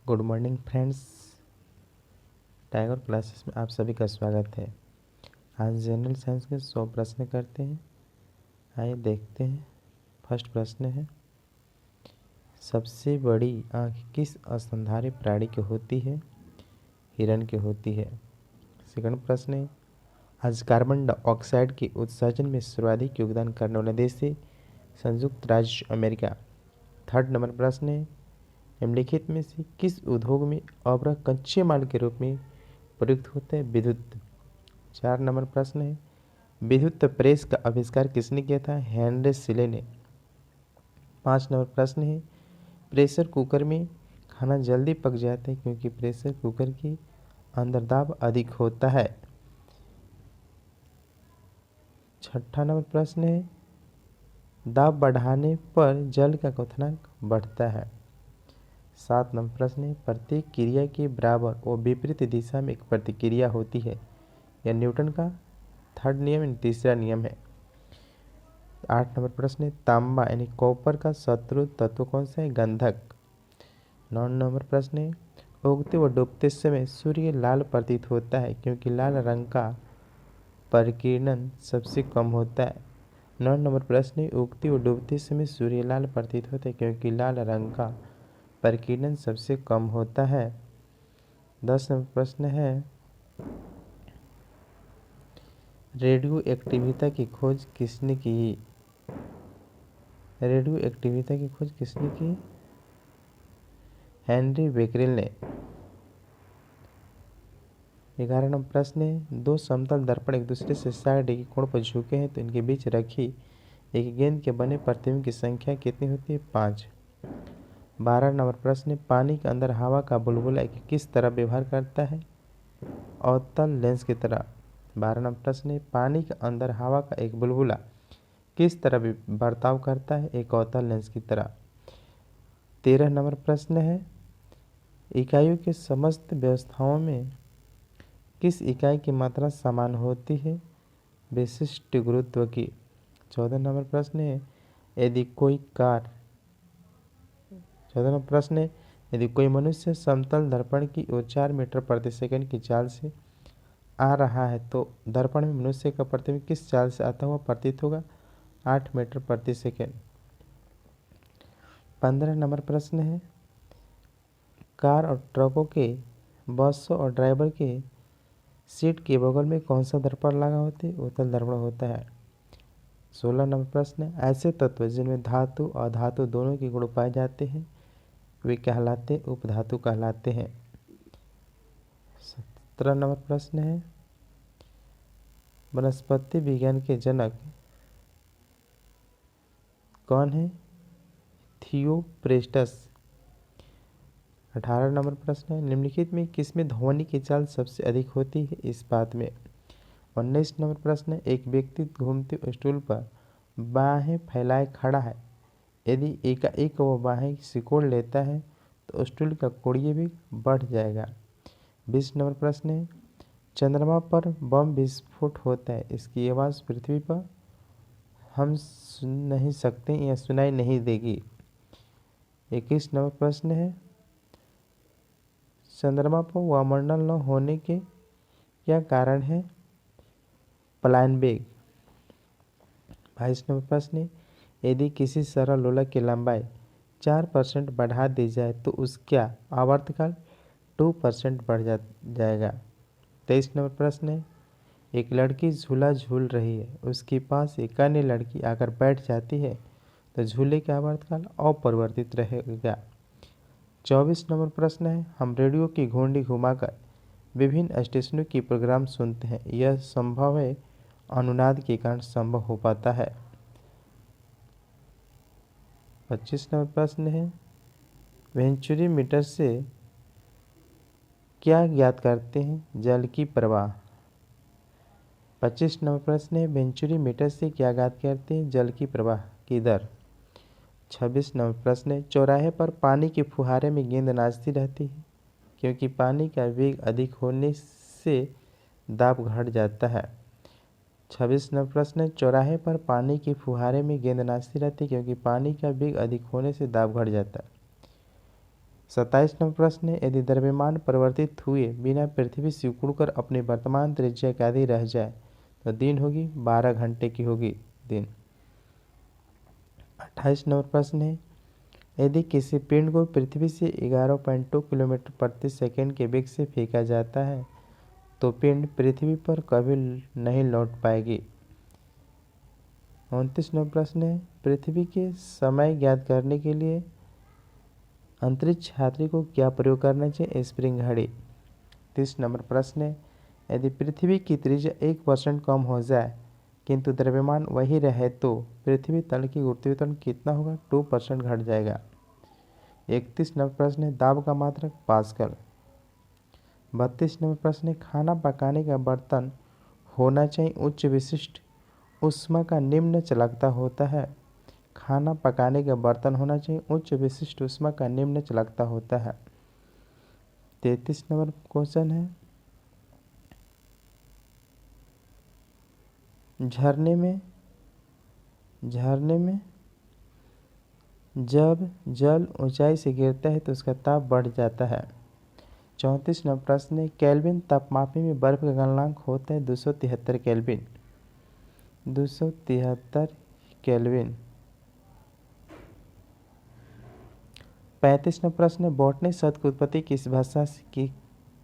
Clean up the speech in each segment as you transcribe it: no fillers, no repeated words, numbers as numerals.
Good morning friends, tiger classes में आप सभी का स्वागत है। आज जनरल साइंस के 100 प्रश्न करते हैं। आइए देखते हैं। फर्स्ट प्रश्न है, सबसे बड़ी आँख किस स्तनधारी प्राणी की होती है? हिरन की होती है। सेकंड प्रश्न है, आज कार्बन डाइऑक्साइड के उत्सर्जन में सर्वाधिक योगदान करने वाला देश है संयुक्त राज्य अमेरिका। थर्ड नंबर प्रश्न है, निम्नलिखित में से किस उद्योग में अवरह कच्चे माल के रूप में प्रयुक्त होता है? विद्युत। 4 नंबर प्रश्न है, विद्युत प्रेस का आविष्कार किसने किया था? हेनरी शिले ने। 5 नंबर प्रश्न है, प्रेशर कुकर में खाना जल्दी पक जाता है क्योंकि प्रेशर कुकर की अंदर दाब अधिक होता है। 6 नंबर प्रश्न है, दाब बढ़ाने पर जल का क्वथनांक बढ़ता है। 7 नंबर प्रश्न है, प्रत्येक क्रिया के बराबर और विपरीत दिशा में एक प्रतिक्रिया होती है। यह न्यूटन का थर्ड नियम यानी तीसरा नियम है। 8 नंबर प्रश्न है, तांबा यानी कॉपर का शत्रु तत्व कौन सा है? गंधक। 9 नंबर प्रश्न है, उगते व डूबते समय सूर्य लाल प्रतीत होता है क्योंकि लाल रंग का परिकिरण सबसे कम होता है। 9 नंबर प्रश्न है, उगते व डूबते समय सूर्य लाल प्रतीत होता है क्योंकि लाल रंग का परिकिरण सबसे कम होता है। 10 नंबर प्रश्न है, रेडियो एक्टिविटी की खोज किसने की? रेडियो एक्टिविटी की खोज किसने की? हेनरी बेकरेल ने। 11 नंबर प्रश्न है, दो समतल दर्पण एक दूसरे से 60 डिग्री कोण पर झुके हैं तो इनके बीच रखी एक गेंद के बने प्रतिबिंब की संख्या कितनी होती है? 5। 12 नंबर प्रश्न है, पानी के अंदर हवा का बुलबुला किस तरह व्यवहार करता है? अवतल लेंस की तरह। 12 नंबर प्रश्न है, पानी के अंदर हवा का एक बुलबुला किस तरह बर्ताव करता है? एक अवतल लेंस की तरह। 13 नंबर प्रश्न है, इकाइयों के समस्त व्यवस्थाओं में किस इकाई की मात्रा समान होती है? विशिष्ट गुरुत्व की। 14 नंबर प्रश्न है, यदि कोई कार 14 नंबर प्रश्न है, यदि कोई मनुष्य समतल दर्पण की ओर 4 मीटर प्रति सेकंड की चाल से आ रहा है तो दर्पण में मनुष्य का प्रतिबिंब किस चाल से आता हुआ प्रतीत होगा? 8 मीटर प्रति सेकंड। 15 नंबर प्रश्न है, कार और ट्रकों के बसों और ड्राइवर के सीट के बगल में कौन सा दर्पण लगा होता है? उत्तल दर्पण होता है। 16 नंबर प्रश्न है, ऐसे तत्व जिनमें धातु और अधातु दोनों के गुण पाए जाते हैं वे कहलाते उपधातु कहलाते हैं। 17 नंबर प्रश्न है, वनस्पति विज्ञान के जनक कौन है? थियोप्रेस्टस। 18 नंबर प्रश्न है, निम्नलिखित में किसमें ध्वनि की चाल सबसे अधिक होती है? इस बात में। 19 नंबर प्रश्न है, एक व्यक्ति घूमते स्टूल पर बाहें फैलाए खड़ा है। यदि एकाएक वह बाहें सिकोड़ लेता है तो स्टूल का कोड़िए भी बढ़ जाएगा। 20 नंबर प्रश्न है, चंद्रमा पर बम विस्फोट होता है, इसकी आवाज़ पृथ्वी पर हम सुन नहीं सकते या सुनाई नहीं देगी। 21 नंबर प्रश्न है, चंद्रमा पर वायुमंडल न होने के क्या कारण है? पलायन वेग। 22 नंबर प्रश्न है, यदि किसी सरल लोलक की लंबाई 4% बढ़ा दी जाए तो उसका आवर्तकाल 2% बढ़ जाएगा। 23 नंबर प्रश्न है, एक लड़की झूला झूल रही है, उसके पास एक अन्य लड़की आकर बैठ जाती है तो झूले का आवर्तकाल अपरिवर्तित रहेगा। 24 नंबर प्रश्न है, हम रेडियो की घुंडी घुमाकर विभिन्न स्टेशनों की प्रोग्राम सुनते हैं, यह संभव है अनुनाद के कारण संभव हो पाता है। 25 नंबर प्रश्न है, वेंचुरी मीटर से क्या ज्ञात करते हैं? जल की प्रवाह। 25 नंबर प्रश्न है, वेंचुरी मीटर से क्या ज्ञात करते हैं? जल की प्रवाह की दर। 26 नंबर प्रश्न है, चौराहे पर पानी के फुहारे में गेंद नाचती रहती है क्योंकि पानी का वेग अधिक होने से दाब घट जाता है। 26 नंबर प्रश्न है, चौराहे पर पानी के फुहारे में गेंद नाचती रहती है क्योंकि पानी का वेग अधिक होने से दाब घट जाता है। 27 नंबर प्रश्न है, यदि द्रव्यमान परिवर्तित हुए बिना पृथ्वी से उखड़कर अपनी वर्तमान त्रिज्या के आदि रह जाए तो दिन होगी 12 घंटे की होगी दिन। 28 नंबर प्रश्न है, यदि किसी पिंड को पृथ्वी से 11.2 किलोमीटर प्रति सेकंड के वेग से फेंका जाता है तो पिंड पृथ्वी पर कभी नहीं लौट पाएगी। 29 नंबर प्रश्न है, पृथ्वी के समय ज्ञात करने के लिए अंतरिक्ष यात्री को क्या प्रयोग करना चाहिए? स्प्रिंग घड़ी। 30 नंबर प्रश्न है, यदि पृथ्वी की त्रिज्या 1% कम हो जाए किंतु द्रव्यमान वही रहे तो पृथ्वी तल की गुरुत्वाकर्षण कितना होगा? 2% घट जाएगा। 31 नंबर प्रश्न है, दाब का मात्रक पास्कल। 32 नंबर प्रश्न है, खाना पकाने का बर्तन होना चाहिए उच्च विशिष्ट ऊष्मा का निम्न चालकता होता है। खाना पकाने का बर्तन होना चाहिए उच्च विशिष्ट ऊष्मा का निम्न चालकता होता है। 33 नंबर क्वेश्चन है, झरने में जब जल ऊंचाई से गिरता है तो उसका ताप बढ़ जाता है। 34 नंबर प्रश्न है, केल्विन तापमापी में बर्फ का गलनांक होता है 273 केल्विन। 273 केल्विन। 35 नंबर प्रश्न है, बॉटनी शब्द की उत्पत्ति किस भाषा की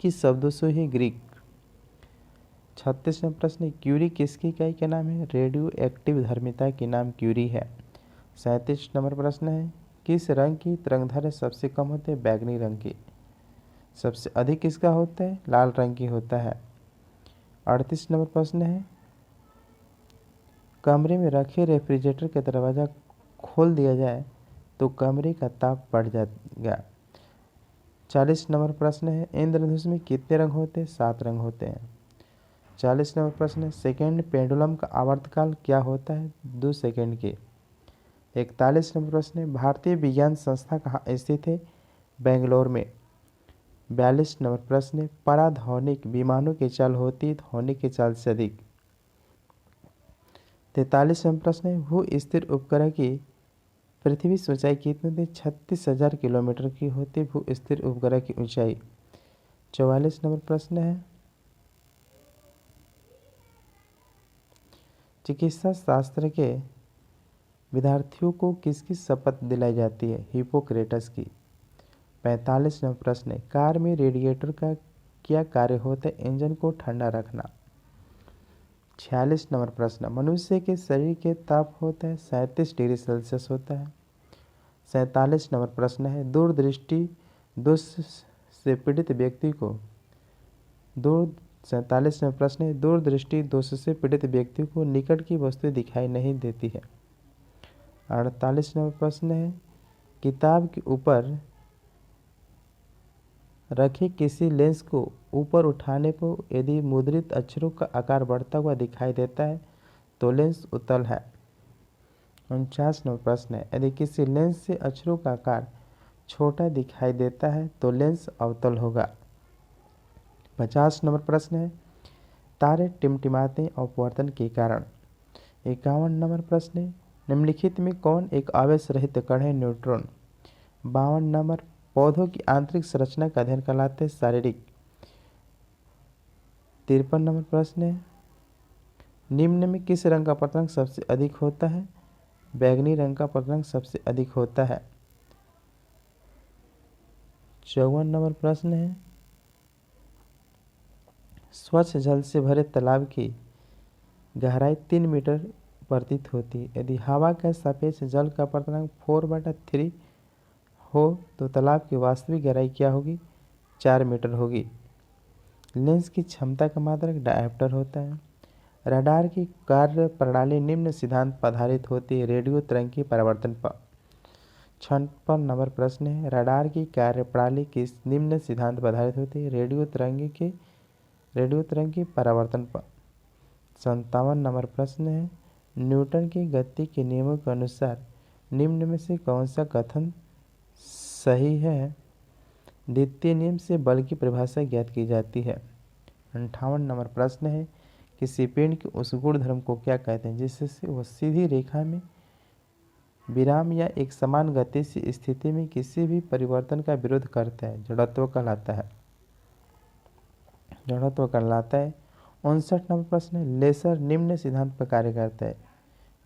किस शब्दों से हुई? ग्रीक। 36 नंबर प्रश्न है, क्यूरी किसकी इकाई का नाम है? रेडियो एक्टिव धर्मिता के नाम क्यूरी है। 37 नंबर प्रश्न है, किस रंग की तरंगदैर्घ्य सबसे कम होते हैं? बैगनी रंग की। सबसे अधिक किसका होता है? लाल रंग की होता है। 38 नंबर प्रश्न है, कमरे में रखे रेफ्रिजरेटर का दरवाज़ा खोल दिया जाए तो कमरे का ताप बढ़ जाएगा। 40 नंबर प्रश्न है, इंद्रधनुष में कितने रंग होते हैं? 7 रंग होते हैं। 40 नंबर प्रश्न है, सेकेंड पेंडुलम का आवर्तकाल क्या होता है? 2 सेकेंड के। 41 नंबर प्रश्न है, भारतीय विज्ञान संस्था कहाँ स्थित है? बेंगलोर में। 42 नंबर प्रश्न है, पराध्वनिक विमानों की चाल होती है ध्वनि की चाल से अधिक। 43 नंबर प्रश्न है, भू स्थिर उपग्रह की पृथ्वी से ऊंचाई कितनी होती है? 36,000 किलोमीटर की होती है भू स्थिर उपग्रह की ऊंचाई। 44 नंबर प्रश्न है, चिकित्सा शास्त्र के विद्यार्थियों को किसकी शपथ दिलाई जाती है? हिपोक्रेटस की। 45 नंबर प्रश्न है, कार में रेडिएटर का क्या कार्य होता है? इंजन को ठंडा रखना। 46 नंबर प्रश्न, मनुष्य के शरीर के ताप होता है 37 डिग्री सेल्सियस होता है। 47 नंबर प्रश्न है, दूरदृष्टि दोष से पीड़ित व्यक्ति को 47 नंबर प्रश्न है, दूरदृष्टि दोष से पीड़ित व्यक्ति को निकट की वस्तु दिखाई नहीं देती है। 48 नंबर प्रश्न है, किताब के ऊपर रखे किसी लेंस को ऊपर उठाने पर यदि मुद्रित अक्षरों का आकार बढ़ता हुआ दिखाई देता है तो लेंस उत्तल है। 49 नंबर प्रश्न है, यदि किसी लेंस से अक्षरों का आकार छोटा दिखाई देता है तो लेंस अवतल होगा। 50 नंबर प्रश्न है, तारे टिमटिमाते हैं अपवर्तन के कारण। 51 नंबर प्रश्न है, निम्नलिखित में कौन एक आवेश रहित कण है? न्यूट्रॉन। 52 नंबर, पौधों की आंतरिक संरचना का अध्ययन कहलाते हैं शारीरिक। 53 नंबर प्रश्न है, निम्न में किस रंग का पतंग सबसे अधिक होता है? बैगनी रंग का पतंग सबसे अधिक होता है। 54 नंबर प्रश्न है, स्वच्छ जल से भरे तालाब की गहराई 3 मीटर प्रतीत होती है। यदि हवा के सापेक्ष जल का अपर्तनांक 4/3 हो तो तालाब की वास्तविक गहराई क्या होगी? 4 मीटर होगी। लेंस की क्षमता का मात्रक डायप्टर होता है। रडार की कार्य प्रणाली निम्न सिद्धांत पर आधारित होती है, रेडियो तरंग की परावर्तन पर। 56 नंबर प्रश्न है, रडार की कार्य प्रणाली किस निम्न सिद्धांत पर आधारित होती है? रेडियो तरंग की परावर्तन पर। 57 नंबर प्रश्न है, न्यूटन की गति के नियमों के अनुसार निम्न में से कौन सा कथन सही है? द्वितीय नियम से बल की परिभाषा ज्ञात की जाती है। 58 नंबर प्रश्न है, किसी पिंड के उस गुण धर्म को क्या कहते हैं जिससे वह सीधी रेखा में विराम या एक समान गति से स्थिति में किसी भी परिवर्तन का विरोध करता है, जड़त्व कहलाता है। जड़त्व कहलाता है। 59 नंबर प्रश्न है, लेसर निम्न सिद्धांत पर कार्य करता है।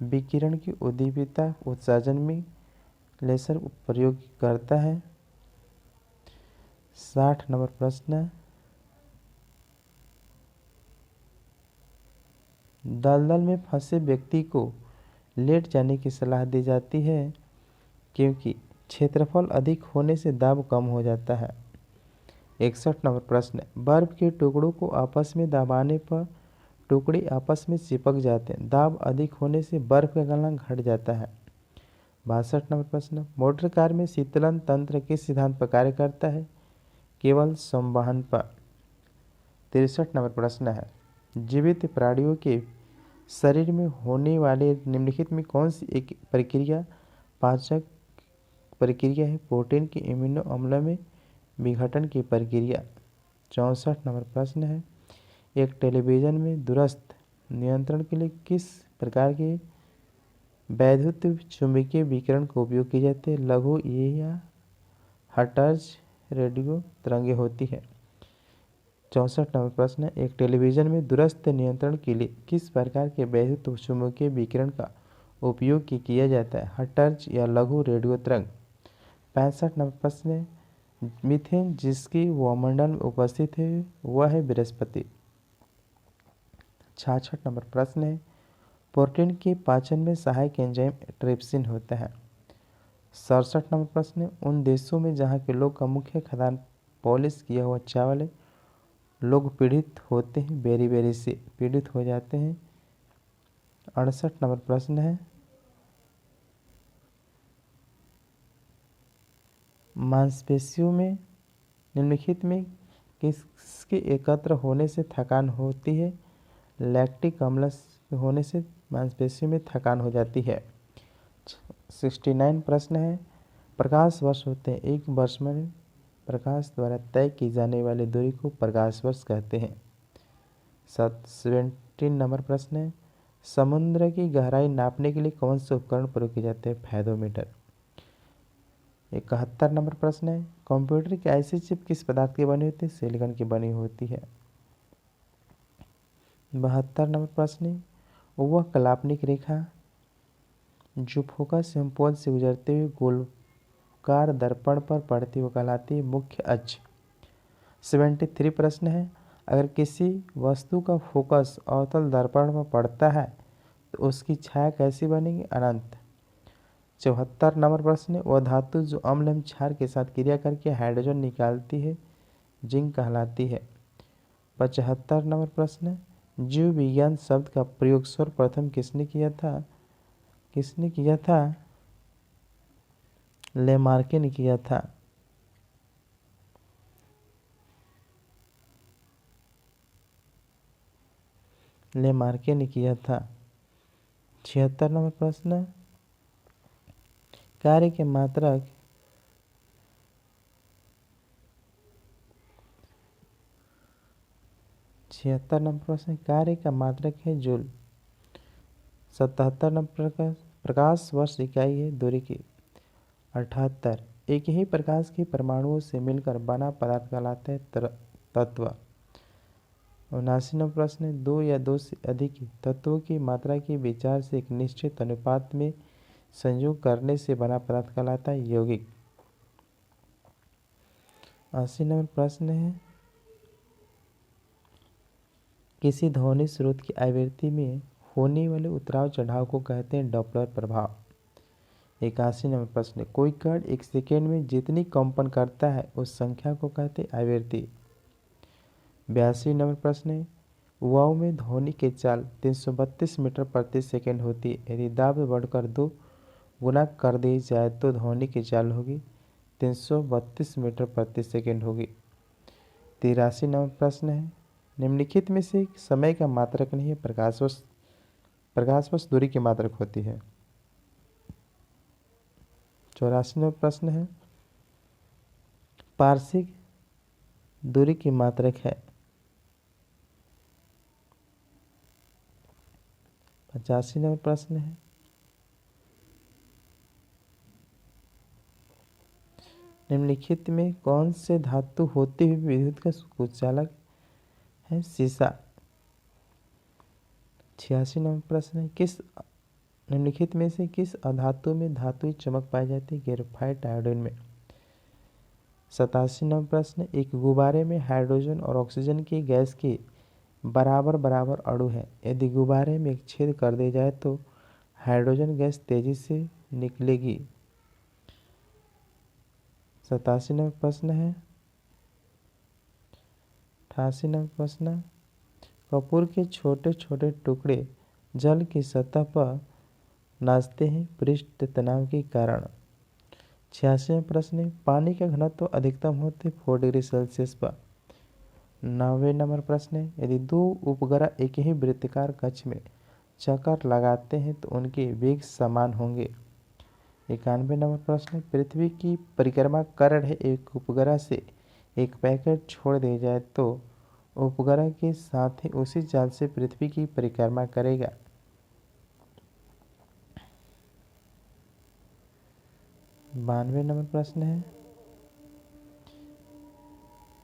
विकिरण की उद्दीपिता उत्सर्जन में लेसर प्रयोग करता है। 60 नंबर प्रश्न, दलदल में फंसे व्यक्ति को लेट जाने की सलाह दी जाती है क्योंकि क्षेत्रफल अधिक होने से दाब कम हो जाता है। 61 नंबर प्रश्न, बर्फ के टुकड़ों को आपस में दबाने पर टुकड़े आपस में चिपक जाते हैं। दाब अधिक होने से बर्फ का गलना घट जाता है। 62 नंबर प्रश्न, मोटर कार में शीतलन तंत्र किस सिद्धांत पर कार्य करता है? केवल संवहन पर। 63 नंबर प्रश्न है, जीवित प्राणियों के शरीर में होने वाले निम्नलिखित में कौन सी एक प्रक्रिया पाचक प्रक्रिया है? प्रोटीन के इम्यूनो अम्ल में विघटन की प्रक्रिया। 64 नंबर प्रश्न है, एक टेलीविजन में दूरस्थ नियंत्रण के लिए किस प्रकार के वैद्युत चुंबकीय विकिरण का उपयोग किए जाते हैं? लघु या हर्ट्ज रेडियो तरंगे होती है। 64 नंबर प्रश्न है, एक टेलीविजन में दूरस्थ नियंत्रण के लिए किस प्रकार के वैद्युत चुंबकीय विकिरण का उपयोग किया जाता है? हर्ट्ज या लघु रेडियो तरंग। 65 नंबर प्रश्न है, मीथेन जिसकी वायुमंडल में उपस्थित है वह है बृहस्पति। 66 नंबर प्रश्न है, प्रोटीन के पाचन में सहायक एंजाइम ट्रिप्सिन होता है। 67 नंबर प्रश्न है, उन देशों में जहाँ के लोग का मुख्य खाद्यान्न पॉलिश किया हुआ चावल है, लोग पीड़ित होते हैं, बेरी से पीड़ित हो जाते हैं। 68 नंबर प्रश्न है, मांसपेशियों में निम्नलिखित में किसके एकत्र होने से थकान होती है? लैक्टिक अम्ल होने से मांसपेशियों में थकान हो जाती है। 69 प्रश्न है, प्रकाश वर्ष होते हैं। एक वर्ष में प्रकाश द्वारा तय की जाने वाली दूरी को प्रकाश वर्ष कहते हैं। 17 नंबर प्रश्न है, समुद्र की गहराई नापने के लिए कौन से उपकरण प्रयोग किए जाते हैं? फैथोमीटर। 71 नंबर प्रश्न है, कंप्यूटर की ऐसी चिप किस पदार्थ की बनी होती है? सिलिकॉन की बनी होती है। 72 नंबर प्रश्न है, वह काल्पनिक रेखा जो फोकस एम्पोल से गुजरते हुए गोलाकार दर्पण पर पड़ती हुई कहलाती है मुख्य अक्ष। 73 प्रश्न है, अगर किसी वस्तु का फोकस अवतल दर्पण पर पड़ता है तो उसकी छाया कैसी बनेगी? अनंत। 74 नंबर प्रश्न है, वह धातु जो अम्ल एवं क्षार के साथ क्रिया करके हाइड्रोजन निकालती है जिंक कहलाती है। 75 नंबर प्रश्न है, जीव विज्ञान शब्द का प्रयोग सर्वप्रथम किसने किया था? लेमार्के ने किया था। लेमार्के ने किया था। 76 नंबर प्रश्न, कार्य के मात्रक कार्य का मात्रक है जूल। 77 नंबर प्रकाश वर्ष इकाई है दूरी की। 78 एक ही प्रकाश के परमाणुओं से मिलकर बना पदार्थ कहलाता है तत्व। 79 नंबर प्रश्न, दो या दो से अधिक तत्वों की मात्रा के विचार से एक निश्चित अनुपात में संयोग करने से बना पदार्थ कहलाता है यौगिक। 80 नंबर प्रश्न है, किसी ध्वनि स्रोत की आवृत्ति में होने वाले उतराव चढ़ाव को कहते हैं डॉपलर प्रभाव। 81 नंबर प्रश्न, कोई कण एक सेकेंड में जितनी कंपन करता है उस संख्या को कहते हैं आवृत्ति। 82 नंबर प्रश्न है, वायु में ध्वनि की चाल 332 मीटर प्रति सेकेंड होती है। यदि दाब बढ़कर 2 गुना कर दी जाए तो ध्वनि की चाल होगी 332 मीटर प्रति सेकेंड होगी। 83 नंबर प्रश्न है, निम्नलिखित में से समय का मात्रक नहीं है, प्रकाश वर्ष दूरी की मात्रक होती है। 84 नंबर प्रश्न है, पार्शिक दूरी की मात्रक है। 85 नंबर प्रश्न है, निम्नलिखित में कौन से धातु होते हुए विद्युत का कुचालक है? सीसा। 86 नंबर प्रश्न है, निम्नलिखित में से किस अधातु में धातुई चमक पाई जाती है? ग्रेफाइट आयोडीन में। 87 नंबर प्रश्न, एक गुब्बारे में हाइड्रोजन और ऑक्सीजन की गैस के बराबर बराबर अणु है। यदि गुब्बारे में एक छेद कर दिया जाए तो हाइड्रोजन गैस तेजी से निकलेगी। 87 नंबर प्रश्न है। 88 नंबर प्रश्न, कपूर के छोटे छोटे टुकड़े जल की सतह पर नाचते हैं पृष्ठ तनाव के कारण। 86 प्रश्न, पानी का घनत्व अधिकतम होते 4 डिग्री सेल्सियस पर। 90 नंबर प्रश्न, यदि दो उपग्रह एक ही वृत्ताकार कक्ष में चक्कर लगाते हैं तो उनके वेग समान होंगे। 91 नंबर प्रश्न, पृथ्वी की परिक्रमा कर रहे एक उपग्रह से एक पैकेट छोड़ दिया जाए तो उपग्रह के साथ ही उसी चाल से पृथ्वी की परिक्रमा करेगा। 92 नंबर प्रश्न है,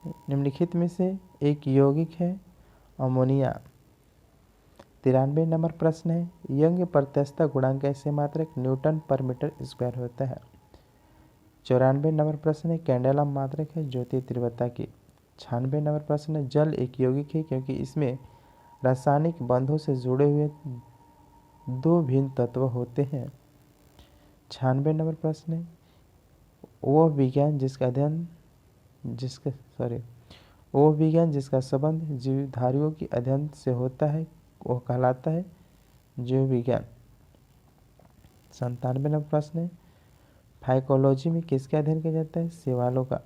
निम्नलिखित में से एक यौगिक है अमोनिया। 93 नंबर प्रश्न है, यंग प्रत्यक्षता गुणांक ऐसे मात्रक न्यूटन पर मीटर स्क्वायर होता है। 94 नंबर प्रश्न है, कैंडेला मात्रक है ज्योति तीव्रता की। 96 नंबर प्रश्न है, जल एक यौगिक है क्योंकि इसमें रासायनिक बंधों से जुड़े हुए दो भिन्न तत्व होते हैं। 96 नंबर प्रश्न है, वो विज्ञान जिसका संबंध जीवधारियों के अध्ययन से होता है वह कहलाता है जीव विज्ञान। 97 नंबर प्रश्न है, फाइकोलॉजी में किसका अध्ययन किया जाता है? शैवालों का।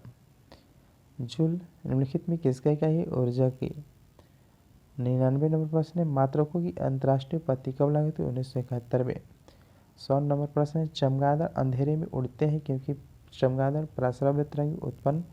जूल निम्नलिखित में किसका इकाई है? ऊर्जा की। 99 नंबर प्रश्न है, मात्रकों की अंतर्राष्ट्रीय पत्ती कब लागू हुई? 1971 में। 100 नंबर प्रश्न है, चमगादड़ अंधेरे में उड़ते हैं क्योंकि चमगादड़ पराश्रव्य तरंग उत्पन्न